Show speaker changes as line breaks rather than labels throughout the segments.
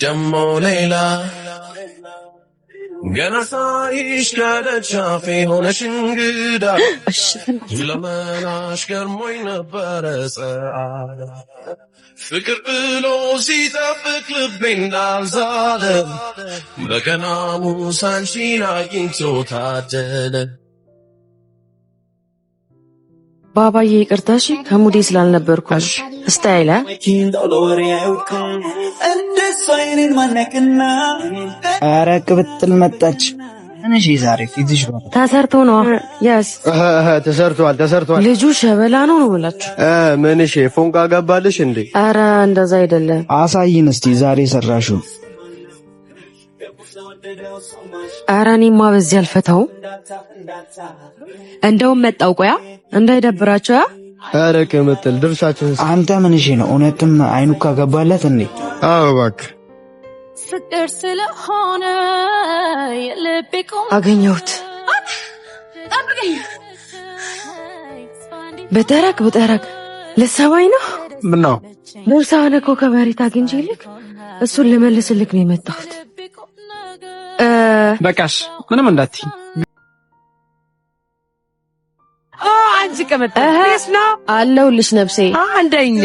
ደሞ ሌላ ገና ሳይሽ ከደጃፌ ሆነሽ እንግዳ ለመናሽ ገርሞኝ ነበረ ጸአዳ ፍቅር ብሎ ሲጠብቅ ልቤ እንዳልዛለ በቀናሙ ሳንቺን አግኝቶ ታደለ።
ባባዬ ይቅርታሽ ከሙዴ ስላልነበርኩ ስታይላ
አረቅ ብትል መጣች። እሺ ዛሬ ፊትሽ
ተሰርቶ ነው ያስ
ተሰርቷል።
ልጁ ሸበላ ነው ብላችሁ
ምን እሺ ፎንቃ ገባልሽ እንዴ?
አረ እንደዛ አይደለም።
አሳይን እስቲ ዛሬ ሰራሽው።
አረ እኔማ በዚህ አልፈታው። እንደውም መጣው ቆያ እንዳይደብራቸው።
አረ ቅምጥል ድርሻችን
አንተ ምን እሺ ነው እውነትም አይኑ ካገባላት እንዴ?
አዎ እባክህ
ፍቅር ስለሆነ የልቤቆም
አገኘሁት። በተረክ ለሰባይ ነው
ምን ነው
ቦርሳውን እኮ ከመሬት አግኝቼልክ እሱን ልመልስልክ ነው የመጣሁት።
በቃሽ ምንም እንዳትይ።
አንቺ ከመጣሽ ነው አለሁልሽ ነፍሴ አንደኛ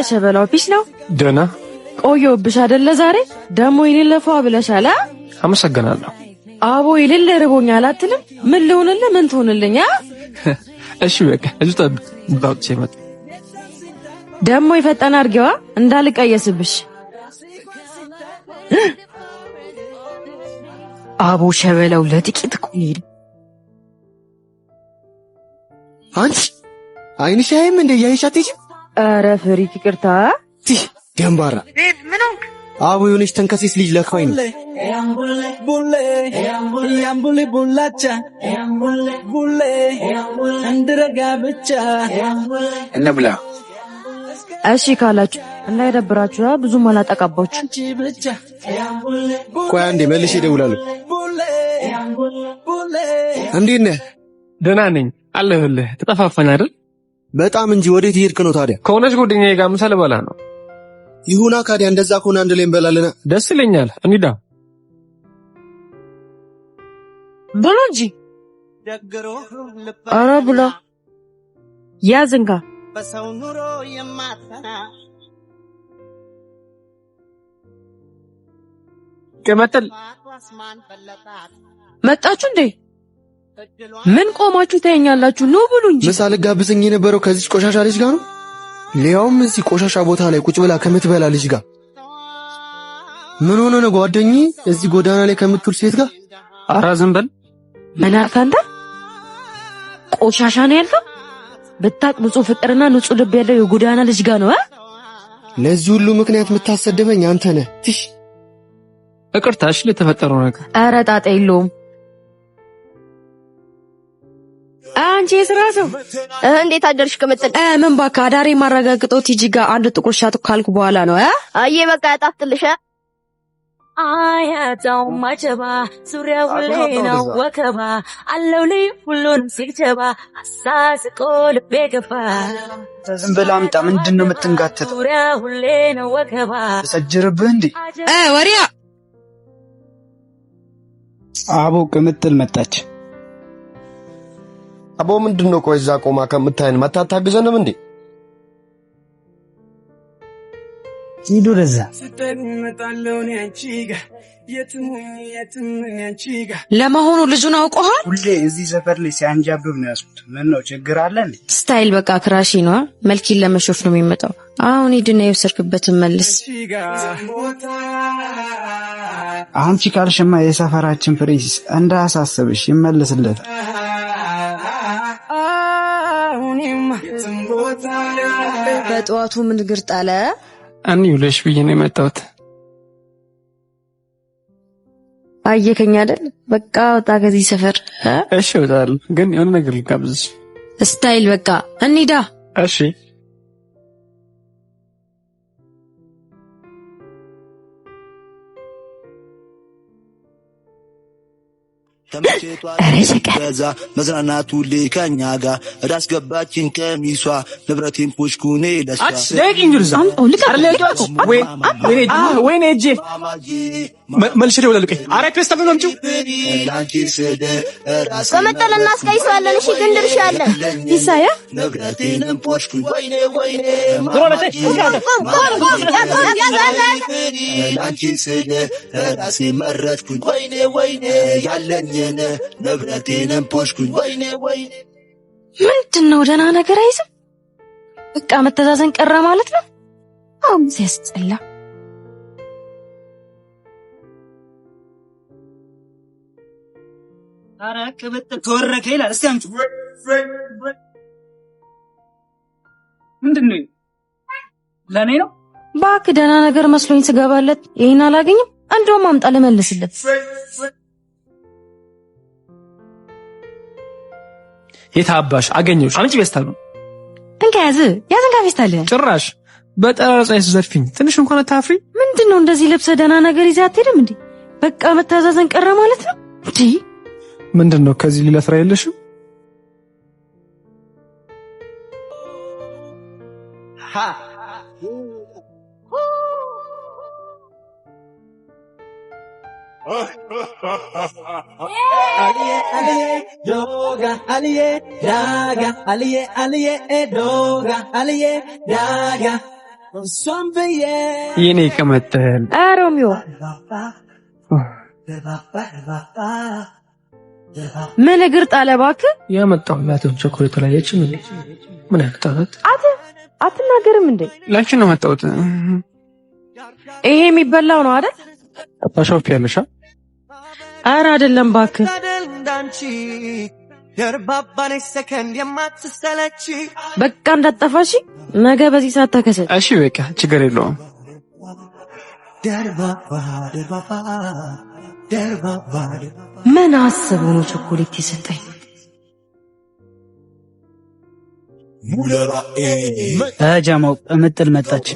ሸበላው ፒስ ነው
ደህና
ቆየሁብሽ አይደለ? ዛሬ ደሞ ይልለፋ ብለሻል።
አመሰግናለሁ።
አቦ ይልል ርቦኛል አትልም? ምን ልሆንልህ ምን ትሆንልኝ?
እሺ በቃ እዚህ ጠብቅ መጣ
ደሞ ይፈጠና አርጊዋ እንዳልቀየስብሽ። አቦ ሸበላው ለጥቂት ቆይ።
አንቺ አይንሽ አይም እንደ ያይሻት እጂ
አረ ፍሪክ ይቅርታ
ገምባራ
ምን ሆንክ?
አቦ የሆነች ተንከሲስ ልጅ ለካኝ
እንብላ።
እሺ ካላችሁ እንዳይደብራችሁ ብዙም አላጠቃባችሁ።
ቆይ አንዴ መልሼ እደውላለሁ። እንዴት ነህ?
ደህና ነኝ አለሁልህ። ተጠፋፋን አይደል?
በጣም እንጂ። ወዴት እየሄድክ ነው ታዲያ?
ከሆነች ጓደኛዬ ጋር ምሳ ልበላ ነው።
ይሁና ካዲያ እንደዛ ከሆነ አንድ ላይ እንበላለን።
ደስ ይለኛል። እንሂዳ።
ብሎ እንጂ ኧረ ብሎ ያዝንጋ በሰው ኑሮ የማተና
ከመጠል
መጣችሁ እንዴ? ምን ቆማችሁ ታየኛላችሁ? ኑ ብሉ እንጂ።
ምሳ ልጋብዘኝ የነበረው ከዚህ ቆሻሻ ልጅ ጋር ነው። ሊያውም እዚህ ቆሻሻ ቦታ ላይ ቁጭ ብላ ከምትበላ ልጅ ጋር። ምን ሆነ ነው ጓደኛዬ? እዚህ ጎዳና ላይ ከምትውል ሴት ጋር?
ኧረ ዝም በል።
ምን አርካንተ ቆሻሻ ነው ያልከው? በታቅ ንጹህ ፍቅርና ንጹህ ልብ ያለው የጎዳና ልጅ ጋር ነው።
ለዚህ ሁሉ ምክንያት የምታሰደበኝ አንተ ነህ። ትሽ
እቅርታሽ ለተፈጠረው ነገር።
ኧረ ጣጣ የለውም። አንቺ የሥራ ሰው
እንዴት አደርሽ? ከመጠን
ምን ባካ ዳሬ ማረጋግጠው ቲጂ ጋር አንድ ጥቁር ሻት ካልኩ በኋላ ነው።
አዬ በቃ ያጣፍጥልሽ። አያታው ማጨባ ዙሪያው ላይ ነው ወከባ አለው ላይ ሁሉንም ሲገባ አሳስቆ ልቤ ገባ።
ዝም ብላ አምጣ። ምንድነው የምትንጋተተው?
ዙሪያው ላይ ነው ወከባ
ተሰጀረብህ እንዴ?
ወሪያ
አቦ ቅምጥል መጣች።
አቦ ምንድነው? ቆይ እዛ ቆማ ከምታየን ማታታግዘንም እንዴ?
ሂዱ ለዛ
ለመሆኑ ልጁን አውቀዋል?
ሁሌ እዚህ ሰፈር ላይ ሲያንጃብብ ነው ያስኩት። ምን ነው ችግር አለ እንዴ?
ስታይል በቃ ክራሺ ነው። መልኪን ለመሾፍ ነው የሚመጣው። አሁን ሂድና የወሰድክበትን መልስ።
አንቺ ካልሽማ የሰፈራችን ፕሪንስ እንዳያሳስብሽ ይመልስለታል።
በጠዋቱ ምን ግርጣለ
አንዩለሽ ብዬ ነው የመጣሁት።
አየከኝ አይደል? በቃ ወጣ ከዚህ ሰፈር።
እሺ እወጣለሁ፣ ግን የሆነ ነገር ልጋብዝሽ።
ስታይል በቃ እንሂዳ።
እሺ
በዛ መዝናናቱ ለከኛ ጋር ራስገባችን ከሚሷ ንብረቴን ፖሽኩኔ ለሷ
ደቂንጁርዛ አርለቂው ወይኔ እጄ መልሽ ደውላለሁ አረ ክሪስታል ነው እንጂ
ላንቺ ስደ
ከመጠለና አስቀይሳለን እሺ ግን ድርሻለን
ይሳያ
ንብረቴን ፖሽኩ ወይኔ ላንቺ ስደ ራሴ መረጥኩኝ ወይኔ ያለኝን ንብረቴን ፖሽኩኝ ወይኔ
ምንድነው ደህና ነገር አይዝም በቃ መተዛዘን ቀረ ማለት ነው አሁን ሲያስጠላ
አራክ በተወረከ ይላል እስቲ አንቺ ምንድነው ለኔ ነው
ባክ ደህና ነገር መስሎኝ ስገባለት ይሄን አላገኝም አንዱም አምጣ ለመልስለት
የታባሽ አገኘሁሽ አምጪ በስታሉ
እንካያዝ ያዘንጋ ፌስታል
ጭራሽ በጠራራው ፀሐይ ዘርፊኝ ትንሽ እንኳን አታፍሪ
ምንድነው እንደዚህ ለብሰ ደህና ነገር ይዘህ አትሄድም እንዴ በቃ መታዛዘን ቀረ ማለት ነው እንዴ
ምንድነው ከዚህ ሌላ ስራ የለሽም
doga aliye daga aliye doga aliye daga sombiye
የኔ ከመተል
አሮሚዮ ምን እግር ጣለባክ
ያመጣሁላት ቸኮሌት ላይ ያቺ ምን ያጣላት
አትናገርም እንዴ
ላንቺ ነው መጣሁት
ይሄ የሚበላው ነው አይደል
አታሾፍ ያለሻ
አረ አይደለም ባክ
ደርባባኔ ሰከንድ የማትሰለች
በቃ እንዳጠፋሽ ነገ በዚህ ሰዓት ተከሰተ
እሺ በቃ ችግር የለውም
ምን አስበው ነው ቸኮሌት ይሰጠኝ
ጃማው ምጥል መጣች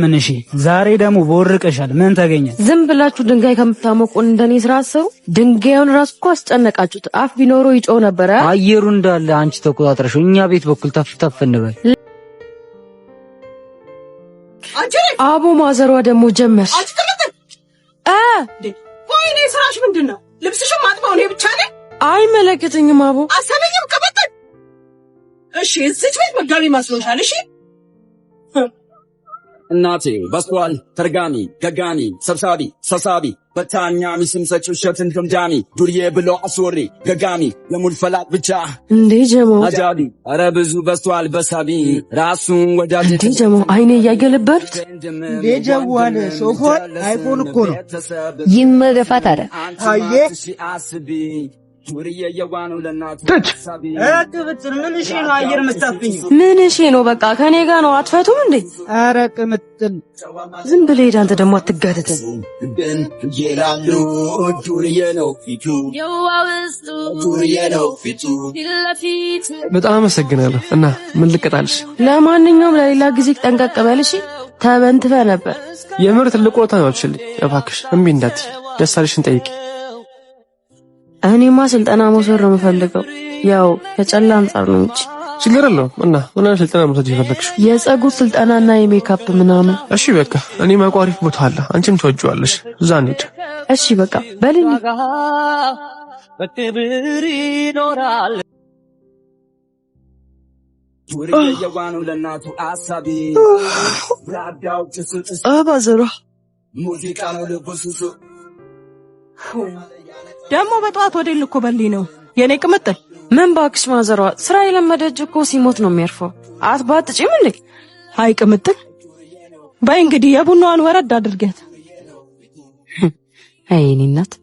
ምን እሺ ዛሬ ደግሞ ቦርቀሻል ምን ተገኘ
ዝም ብላችሁ ድንጋይ ከምታሞቁ እንደኔ ስራ አሰሩ ድንጋዩን ራስ እኮ አስጨነቃችሁት አፍ ቢኖረው ይጮህ ነበር
አየሩ እንዳለ አንቺ ተቆጣጥረሽው እኛ ቤት በኩል ተፍተፍ እንበል
አቡ ማዘሯ ደግሞ ጀመርሽ
ወይኔ ስራሽ ምንድነው ልብስሽም ማጥባው ነው ብቻ ነኝ
አይመለከተኝም አቡ
አሰለኝም ከበተን እሺ እዚህ ቤት መጋቢ ማስሎሻል እሺ
እናቴ በስቷል ተርጋሚ ገጋሚ ሰብሳቢ በታኛ ሚስም ሰጭ ሸትን ደምዳሚ ዱርዬ ብሎ አስወሪ ገጋሚ የሙልፈላት ብቻ
እንዴ ጀሞ
አጃቢ አረ ብዙ በስቷል በሳቢ ራሱን ወዳጅ
እንዴ ጀሞ አይኔ ያገለበሉት
እንዴ ጀዋለ ሶፎን አይፎን እኮ ነው
ይመገፋት አረ
ታዬ
ዱርዬ የዋኑ ለናቱ
ቅምጥል ምን እሺ ነው አየር መስጣፍኝ
ምን እሺ ነው በቃ ከኔ ጋር ነው አትፈቱም እንዴ
አረ ቅምጥል
ዝም ብለህ ሄድ አንተ ደግሞ አትጋደተን
ግን ይላሉ ዱርዬ ነው ፊቱ
የዋውስጡ
ዱርዬ ነው ፊቱ
ለፊት
በጣም አመሰግናለሁ እና ምን ልቀጣልሽ
ለማንኛውም ለሌላ ጊዜ ጠንቀቅ በል እሺ ተበንትፈ ነበር
የምር ትልቁ ታናችልኝ እባክሽ እምቢ እንዳት ደሳልሽን ጠይቂ
እኔማ ስልጠና መውሰድ ነው የምፈልገው ያው ከጨላ አንፃር ነው እንጂ
ችግር የለውም እና ምን ስልጠና መውሰድ ይፈልግሽ
የፀጉር ስልጠናና የሜካፕ ምናምን
እሺ በቃ እኔ ማቋሪፍ ቦታ አለ አንቺም ትወጂዋለሽ እዛ እንሂድ
እሺ በቃ በልኝ
በክብር ይኖራል
ዱርዬ የዋኑ ለናቱ አሳቢ ራዳው ጽጽጽ
አባዘሯ
ሙዚቃ ነው ልብሱሱ
ደግሞ በጧት ወደ ልኮ በልኝ ነው የኔ ቅምጥል
ምን ባክሽ ማዘሯ ስራ የለመደች እኮ ሲሞት ነው የሚያርፈው አትባጥጪም እንዴ
አይ ቅምጥል በይ እንግዲህ የቡናዋን ወረድ አድርገት
አይኔ እናት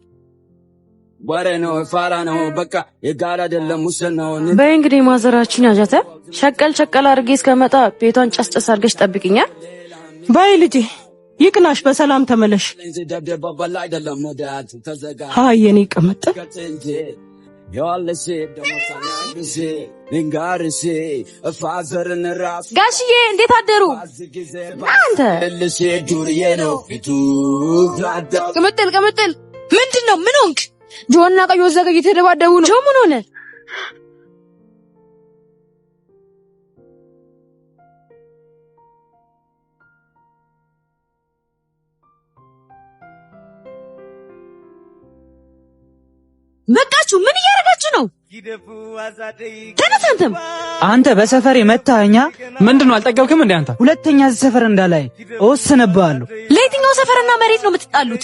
ወሬ ነው ፋራ ነው በቃ የጋራ አይደለም ሙስል ነው
በይ እንግዲህ ማዘራችን ያጃተ ሸቀል አድርጌ እስከመጣ ቤቷን ጨስጨስ አድርገሽ ጠብቂኛል
በይ ልጄ ይቅናሽ በሰላም ተመለሽ ሃይ የኔ ቅምጥል
ጋሽዬ እንዴት አደሩ? አንተ ቅምጥል ምንድነው? ምን ሆንክ? ጆና ቀዮ ዘገ እየተደባደቡ ነው። ጆ ምን ሆነ? መጣችሁ? ምን እያደረጋችሁ ነው? ተነሳንተም
አንተ በሰፈር የመታኛ ምንድነው? አልጠገብክም እንዴ አንተ? ሁለተኛ እዚህ ሰፈር እንዳላይ እወስንብሃለሁ።
ለየትኛው ሰፈርና መሬት ነው የምትጣሉት?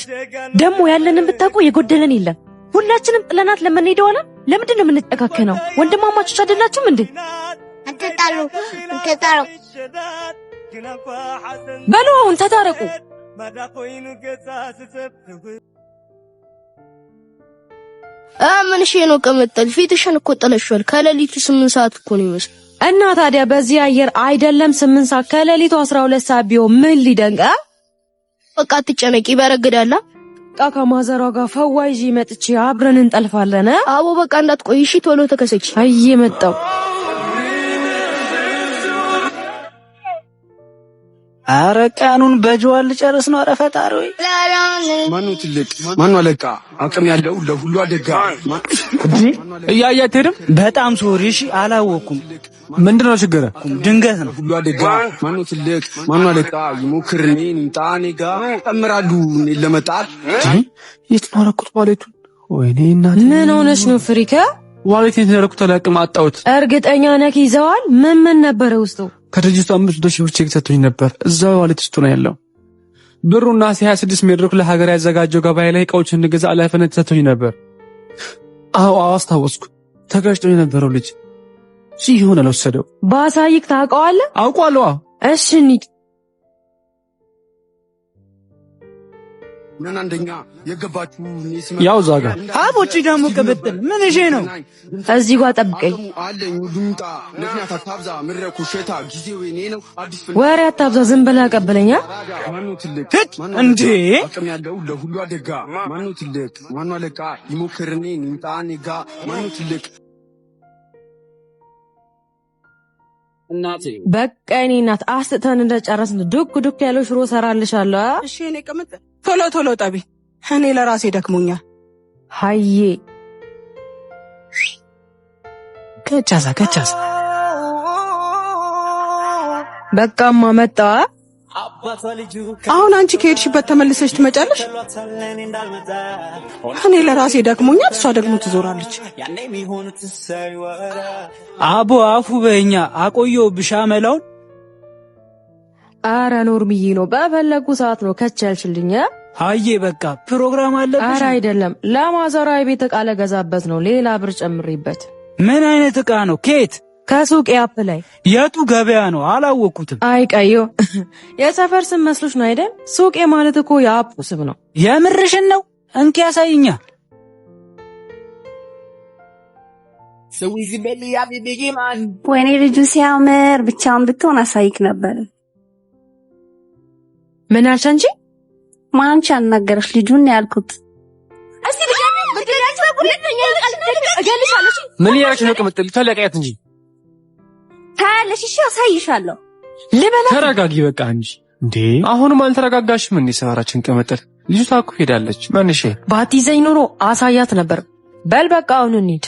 ደግሞ ያለንን ብታውቁ የጎደለን የለም። ሁላችንም ጥለናት ለምንሄደው አለ። ለምንድን ነው የምንጠካከነው? ወንድማማቾች አይደላችሁም እንዴ?
አትጣሉ።
በሉ አሁን ተታረቁ።
ምን እሺ ነው ቅምጥል? ፊትሽን እኮ ጠለሽዋል። ከሌሊቱ 8 ሰዓት እኮ ነው ይመስል።
እና ታዲያ በዚህ አየር አይደለም 8 ሰዓት ከሌሊቱ 12 ሰዓት ቢሆን ምን ሊደንቃ?
በቃ አትጨነቂ፣ ይበረግዳላ።
በቃ ከማዘሯ ጋር ፈዋይጂ መጥቼ አብረን እንጠልፋለን።
አቦ በቃ እንዳትቆይ እሺ፣ ቶሎ ተከሰች።
አይ መጣው።
አረ ቀኑን በጀዋል ልጨርስ ነው። አረ ፈጣሪ ወይ
ማኑ ትልቅ ማኑ አለቃ አቅም ያለው ለሁሉ አደጋ
እያያት ሄድም። በጣም ሶሪ እሺ፣ አላወኩም። ምንድነው ችግር? ድንገት ነው።
ሁሉ አደጋ ማኑ ትልቅ ማኑ አለቃ ይሞክርኔ እንጣኔ ጋር ተምራሉ ለመጣል
ይትማረኩት ባለቱ ወይኔ እናት
ምን ሆነሽ ነው ፍሪካ?
ዋሌት የተደረኩት አላቅም አጣሁት።
እርግጠኛ ነህ ይዘዋል? ምን ነበረ ውስጡ?
ከድርጅቱ 500,000 ብር ቼክ ሰጥቶኝ ነበር። እዛው ዋሌት ውስጥ ነው ያለው። ብሩና 26 መድረክ ለሀገር ያዘጋጀው ገበያ ላይ እቃዎችን እንገዛ አላፈነት ሰጥቶኝ ነበር። አዎ አስታወስኩ። ተጋጭቶኝ የነበረው ልጅ ሲሆን አልወሰደው።
ባሳይክ ታውቀዋለህ?
አውቀዋለሁ።
እሺ እንሂድ።
ምን አንደኛ የገባችሁ
ያው ዛጋ
አቦጪ ደግሞ ቅብጥል ምን እሺ ነው?
እዚህ ጋር ጠብቀኝ።
አለኝ ዱምጣ ምክንያት አታብዛ ምረኩ ሸታ ጊዜው የኔ ነው። አዲስ
ወሬ አታብዛ፣ ዝም ብለህ አቀበለኛ።
ማኑ ትልቅ
እንዴ
አቅም ያለው ለሁሉ አደጋ ማኑ ትልቅ ማኑ አለቃ ይሞክርኔ እንጣኔ ጋር ማኑ ትልቅ
እናቴ
በቃ እኔ እናት አስተን እንደጨረስን ዱክ ያለው ሽሮ ሰራልሻለሁ።
እሺ እኔ ቅምጥ ቶሎ ጠቢ። እኔ ለራሴ ደክሞኛል።
ሃዬ
ከቻሳ
በቃማ መጣ።
አሁን አንቺ ከሄድሽበት ተመልሰሽ ትመጫለሽ። እኔ ለራሴ ደክሞኛል፣ እሷ ደግሞ ትዞራለች።
አቦ አፉ በእኛ አቆየው ብሻመላውን።
አረ ኖርምዬ ነው፣ በፈለጉ ሰዓት ነው ከቻልሽልኝ።
አዬ በቃ ፕሮግራም አለብሽ።
አረ አይደለም፣ ለማዘሯ የቤት ዕቃ ለገዛበት ነው። ሌላ ብር ጨምሪበት።
ምን አይነት ዕቃ ነው? ኬት?
ከሱቅ ያፕ ላይ።
የቱ ገበያ ነው? አላወኩትም።
አይ ቀዮ የሰፈር ስም መስሎሽ ነው አይደል? ሱቅ ማለት እኮ የአፑ ስም ነው።
የምርሽን ነው? እንኪ ያሳይኛ።
ወይኔ ልጁ ሲያምር፣ ብቻውን ብትሆን አሳይክ ነበር።
ምን አልሽ አንቺ?
ማንቺ አናገረሽ? ልጁን ያልኩት።
እስቲ
ምን ያልሽ ነው? ቅምጥል ተለቀያት እንጂ
ታያለሽ። እሺ አሳይሻለሁ።
ተረጋጊ በቃ እንጂ እንዴ። አሁንም አልተረጋጋሽም እንዴ? ሰፈራችን ቅምጥል ልጅቷ እኮ ሄዳለች። ማንሽ
ባትይዘኝ ኖሮ አሳያት ነበር። በል በቃ አሁን እንሂድ።